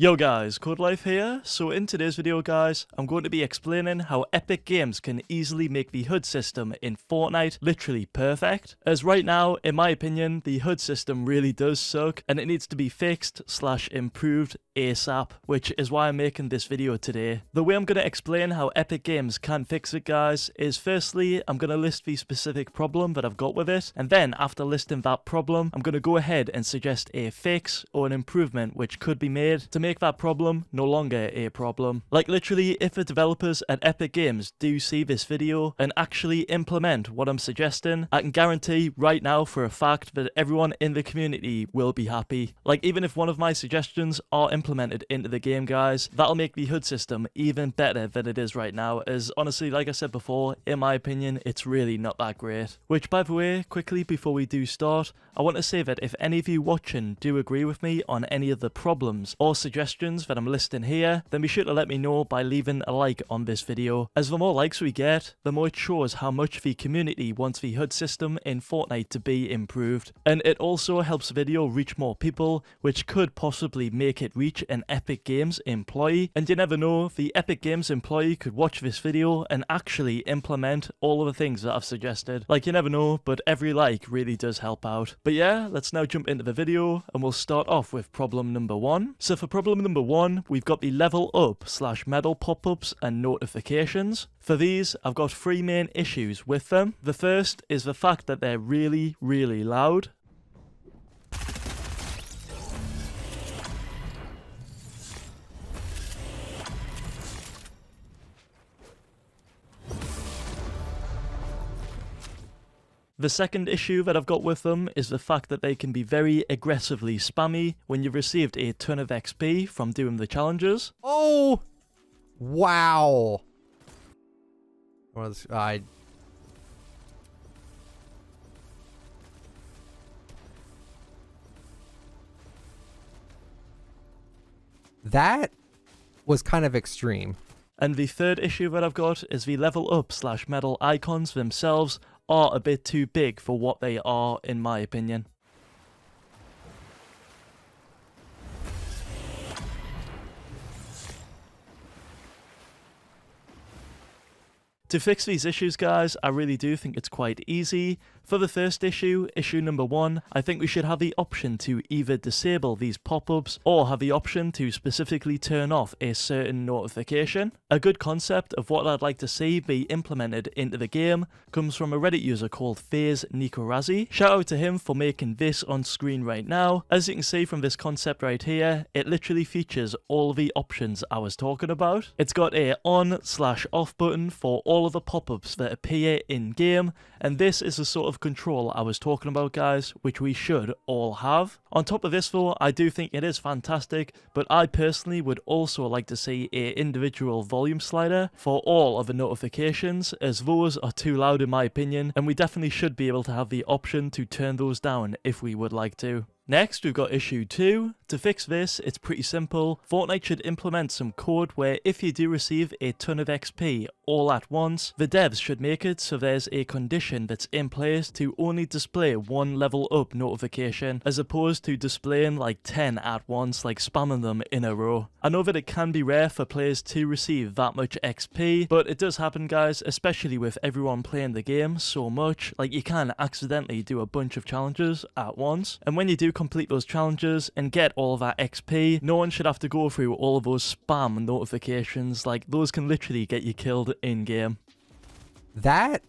Yo guys, Codelife here. So in today's video guys, I'm going to be explaining how Epic Games can easily make the HUD system in Fortnite literally perfect. As right now, in my opinion, the HUD system really does suck and it needs to be fixed / improved ASAP, which is why I'm making this video today. The way I'm going to explain how Epic Games can fix it guys is firstly, I'm going to list the specific problem that I've got with it, and then after listing that problem, I'm going to go ahead and suggest a fix or an improvement which could be made to make that problem no longer a problem. Like literally, if the developers at Epic Games do see this video and actually implement what I'm suggesting, I can guarantee right now for a fact that everyone in the community will be happy. Like even if one of my suggestions are implemented into the game guys, that'll make the HUD system even better than it is right now, as honestly, like I said before, in my opinion, it's really not that great. Which by the way, quickly before we do start, I want to say that if any of you watching do agree with me on any of the problems or suggestions that I'm listing here, then be sure to let me know by leaving a like on this video, as the more likes we get, the more it shows how much the community wants the HUD system in Fortnite to be improved. And it also helps the video reach more people, which could possibly make it reach an Epic Games employee, and you never know, the Epic Games employee could watch this video and actually implement all of the things that I've suggested. Like you never know, but every like really does help out. But yeah, let's now jump into the video and we'll start off with problem number 1. So for problem number 1, we've got the level up / medal pop-ups and notifications. For these, I've got 3 main issues with them. The first is the fact that they're really loud. The second issue that I've got with them is the fact that they can be very aggressively spammy when you've received a ton of XP from doing the challenges. Oh! Wow. That was kind of extreme. And the third issue that I've got is the level up / medal icons themselves are a bit too big for what they are, in my opinion. To fix these issues guys, I really do think it's quite easy. For the first issue, issue number 1, I think we should have the option to either disable these pop-ups or have the option to specifically turn off a certain notification. A good concept of what I'd like to see be implemented into the game comes from a Reddit user called Phase Nikorazi. Shout out to him for making this on screen right now. As you can see from this concept right here, it literally features all the options I was talking about. It's got a on / off button for all of the pop-ups that appear in game, and this is the sort of control I was talking about guys, which we should all have. On top of this though, I do think it is fantastic, but I personally would also like to see a individual volume slider for all of the notifications, as those are too loud in my opinion, and we definitely should be able to have the option to turn those down if we would like to. Next, we've got issue 2. To fix this, it's pretty simple. Fortnite should implement some code where if you do receive a ton of XP all at once, the devs should make it so there's a condition that's in place to only display 1 level up notification, as opposed to displaying like 10 at once, like spamming them in a row. I know that it can be rare for players to receive that much XP, but it does happen guys, especially with everyone playing the game so much. Like you can accidentally do a bunch of challenges at once, and when you do complete those challenges and get all of that XP, no one should have to go through all of those spam notifications. Like those can literally get you killed in game. That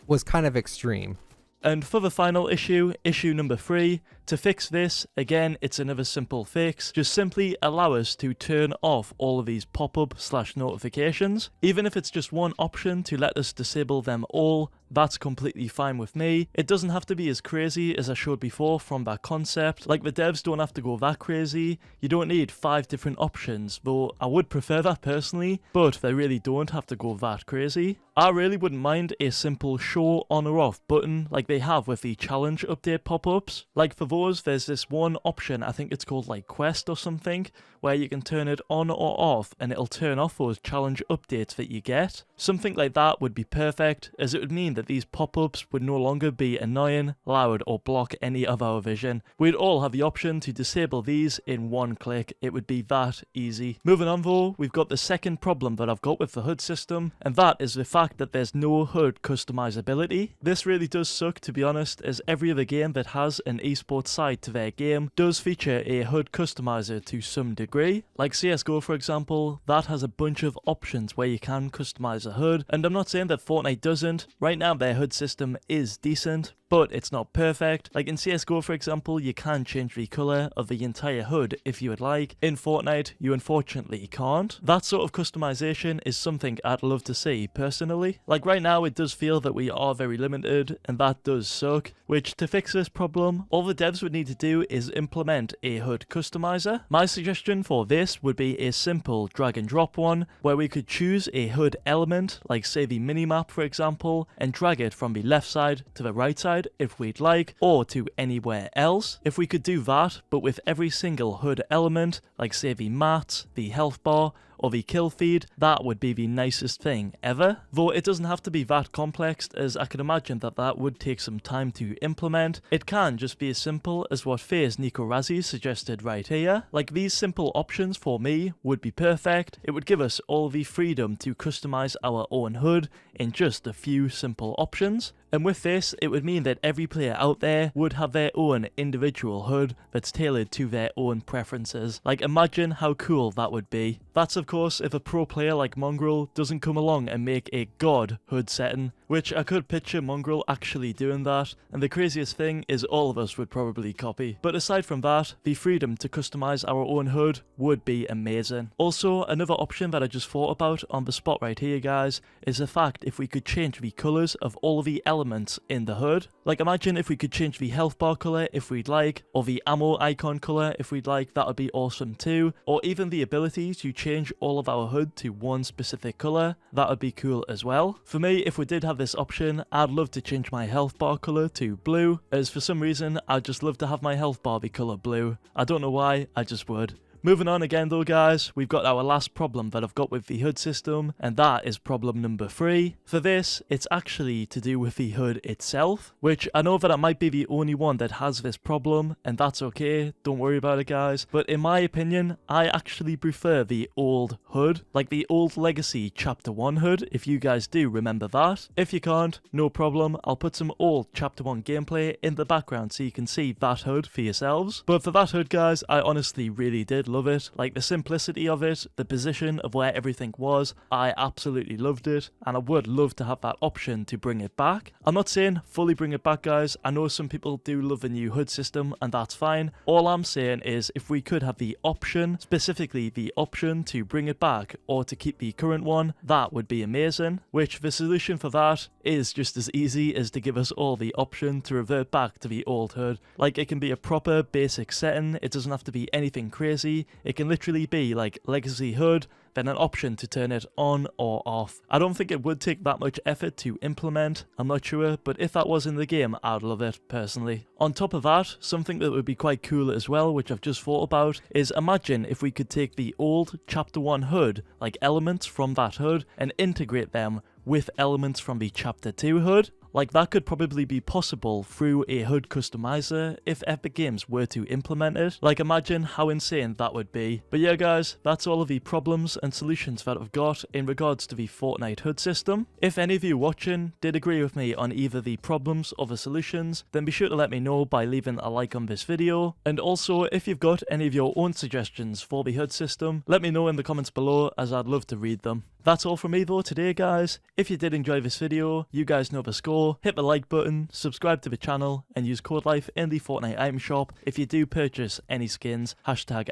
was kind of extreme. And for the final issue, issue number 3, to fix this, again, it's another simple fix. Just simply allow us to turn off all of these pop-up / notifications. Even if it's just one option to let us disable them all, that's completely fine with me. It doesn't have to be as crazy as I showed before from that concept. Like the devs don't have to go that crazy. You don't need 5 different options, though I would prefer that personally, but they really don't have to go that crazy. I really wouldn't mind a simple show on or off button like they have with the challenge update pop-ups. Like for those, there's this one option, I think it's called like quest or something, where you can turn it on or off and it'll turn off those challenge updates that you get. Something like that would be perfect, as it would mean that that these pop-ups would no longer be annoying, loud, or block any of our vision. We'd all have the option to disable these in one click. It would be that easy. Moving on though, we've got the second problem that I've got with the HUD system, and that is the fact that there's no HUD customizability. This really does suck, to be honest, as every other game that has an esports side to their game does feature a HUD customizer to some degree. Like CSGO for example, that has a bunch of options where you can customize a HUD, and I'm not saying that Fortnite doesn't. Right now their HUD system is decent, but it's not perfect. Like in CSGO for example, you can change the colour of the entire HUD if you would like. In Fortnite, you unfortunately can't. That sort of customization is something I'd love to see personally. Like right now it does feel that we are very limited, and that does suck, which to fix this problem, all the devs would need to do is implement a HUD customizer. My suggestion for this would be a simple drag and drop one, where we could choose a HUD element, like say the minimap for example, and drag it from the left side to the right side if we'd like, or to anywhere else. If we could do that, but with every single HUD element, like say the mats, the health bar, or the kill feed, that would be the nicest thing ever. Though it doesn't have to be that complex, as I can imagine that that would take some time to implement. It can just be as simple as what FaZe Nico Razzie suggested right here. Like these simple options for me would be perfect. It would give us all the freedom to customize our own HUD in just a few simple options. And with this, it would mean that every player out there would have their own individual HUD that's tailored to their own preferences. Like imagine how cool that would be. That's of course if a pro player like Mongrel doesn't come along and make a god HUD setting, which I could picture Mongrel actually doing that, and the craziest thing is all of us would probably copy. But aside from that, the freedom to customize our own HUD would be amazing. Also, another option that I just thought about on the spot right here guys, is the fact if we could change the colours of all of the elements in the HUD. Like imagine if we could change the health bar colour if we'd like, or the ammo icon colour if we'd like, that would be awesome too. Or even the ability to change all of our HUD to one specific colour, that would be cool as well. For me, if we did have this option, I'd love to change my health bar colour to blue, as for some reason I'd just love to have my health bar be colour blue. I don't know why, I just would. Moving on again though guys, we've got our last problem that I've got with the HUD system, and that is problem number 3. For this, it's actually to do with the HUD itself, which I know that I might be the only one that has this problem, and that's okay, don't worry about it guys, but in my opinion, I actually prefer the old HUD, like the old Legacy Chapter 1 HUD, if you guys do remember that. If you can't, no problem, I'll put some old Chapter 1 gameplay in the background so you can see that HUD for yourselves. But for that HUD guys, I honestly really did love it. Like the simplicity of it, the position of where everything was, I absolutely loved it, and I would love to have that option to bring it back. I'm not saying fully bring it back guys, I know some people do love the new HUD system and that's fine. All I'm saying is if we could have the option, specifically the option to bring it back or to keep the current one, that would be amazing. Which the solution for that is just as easy as to give us all the option to revert back to the old HUD. Like it can be a proper basic setting, it doesn't have to be anything crazy. It can literally be like Legacy HUD, then an option to turn it on or off. I don't think it would take that much effort to implement, I'm not sure, but if that was in the game, I'd love it personally. On top of that, something that would be quite cool as well, which I've just thought about, is imagine if we could take the old Chapter 1 HUD, like elements from that HUD, and integrate them with elements from the Chapter 2 HUD. Like that could probably be possible through a HUD customizer if Epic Games were to implement it. Like imagine how insane that would be. But yeah guys, that's all of the problems and solutions that I've got in regards to the Fortnite HUD system. If any of you watching did agree with me on either the problems or the solutions, then be sure to let me know by leaving a like on this video. And also if you've got any of your own suggestions for the HUD system, let me know in the comments below, as I'd love to read them. That's all from me though today guys. If you did enjoy this video, you guys know the score. Hit the like button, subscribe to the channel, and use Codelife in the Fortnite item shop if you do purchase any skins,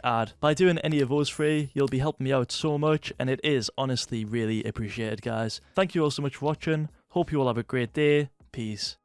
#ad. By doing any of those free, you'll be helping me out so much, and it is honestly really appreciated guys. Thank you all so much for watching, hope you all have a great day, peace.